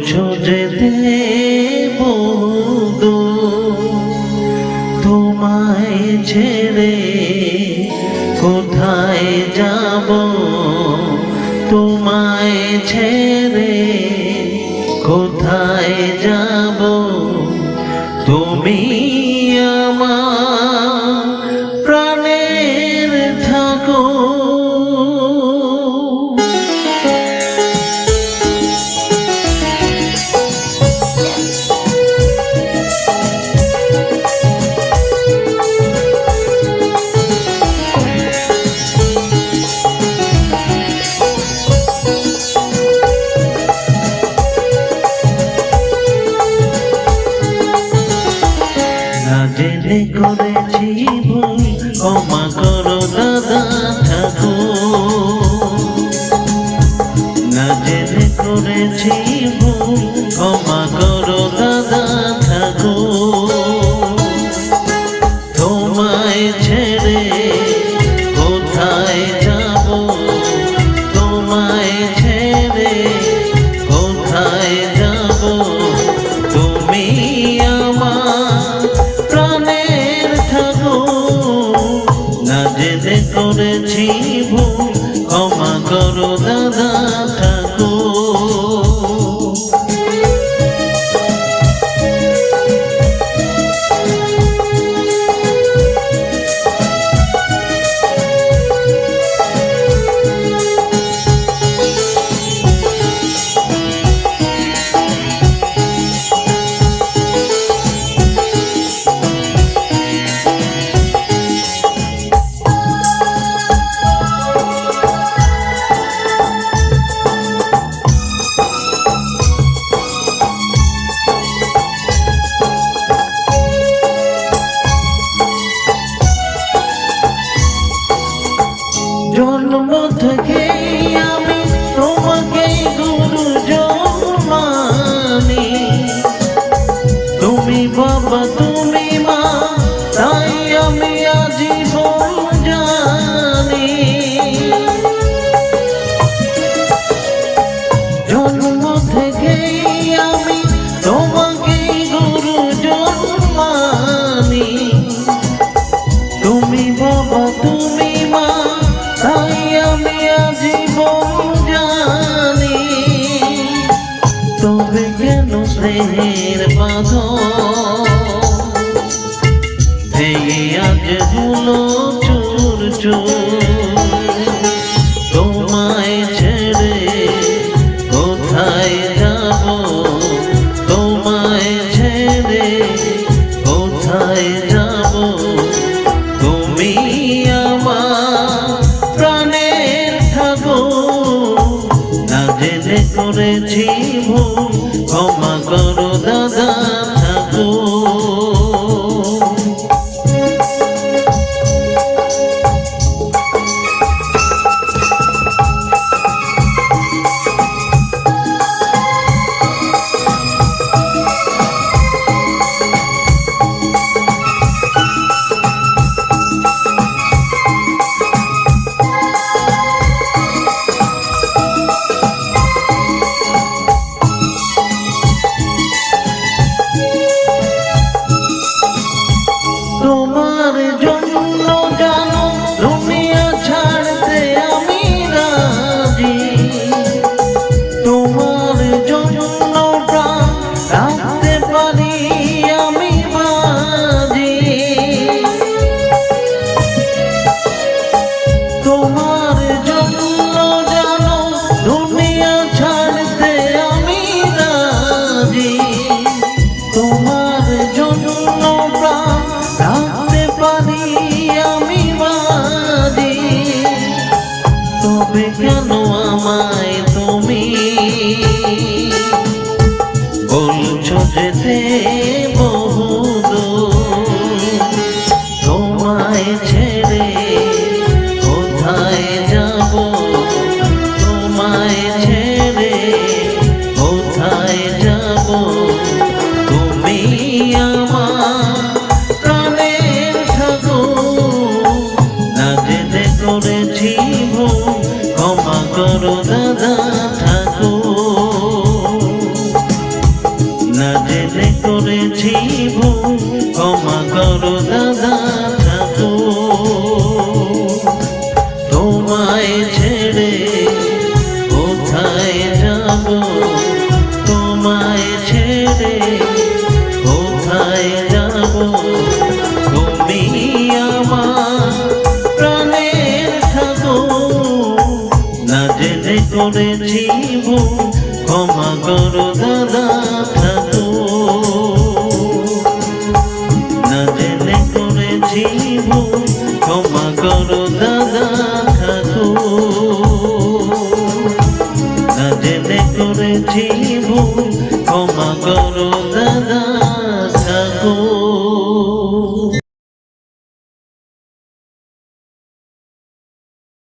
বলছো যেতে তোমায় ছেড়ে কোথায় যাব, তোমায় ছেড়ে কোথায় যাব, তুমি আমার প্রাণের থাকো। জেনে করেছি ভুল, ক্ষমা করো দাদা ঠাকুর। না জেনে করেছি ভুল, ক্ষমা করো দাদা ঠাকুর। তোমায় ছেড়ে কোথায় যাব, তোমায় ছেড়ে কোথায় যাব, তুমি আমার প্রাণের ঠাকুর। না জেনে করেছি ভুল, ক্ষমা করো দাদা ঠাকুর। জন্ম থেকে আমি তোমাকে গুরুজন মানি, তুমি বাবা তুমি মা, তাই আমি আজীবন জানি। জন্ম থেকে আমি তোমাকে গুরুজন মানি, তুমি বাবা তুমি মা, তাই আমি আজীবন জানি। তবে কেন স্নেহের বাঁধন ভেঙে আজ হলো চুর চুর। তোমায় ছেড়ে কোথায় যাব, তোমায় ছেড়ে কোথায় যাব, তুমি আমার প্রাণের ঠাকুর। না জেনে করেছি ভুল, ক্ষমা করো দাদা ঠাকুর। তোমার জন্য জানো দুনিয়া ছাড়তে আমি রাজি, তোমার জন্য প্রাণ রাখতে পারি আমি বাজি। তোমার জন্য জানো দুনিয়া ছাড়তে আমি রাজি, তোমার জন্য প্রাণ রাখতে পারি আমি বাজি। তবে কেন আমায় তুমি বলছো যেতে বহুদূর, তোমায় ছেড়ে কোথায় যাব, তোমায় ছেড়ে কোথায় যাব, তুমি আমার প্রাণের ঠাকুর। না জেনে করেছি ভুল, ক্ষমা করো দাদা ঠাকুর। করো দাদা ঠাকুর। তোমায় ছেড়ে কোথায় যাব, তোমায় ছেড়ে কোথায় যাব, তুমি আমার প্রাণের ঠাকুর। না জেনে করেছি ভুল, ক্ষমা করো দাদা ঠাকুর। না জেনে করেছি ভুল, ক্ষমা করো দাদা ঠাকুর। না জেনে করেছি ভুল, ক্ষমা করো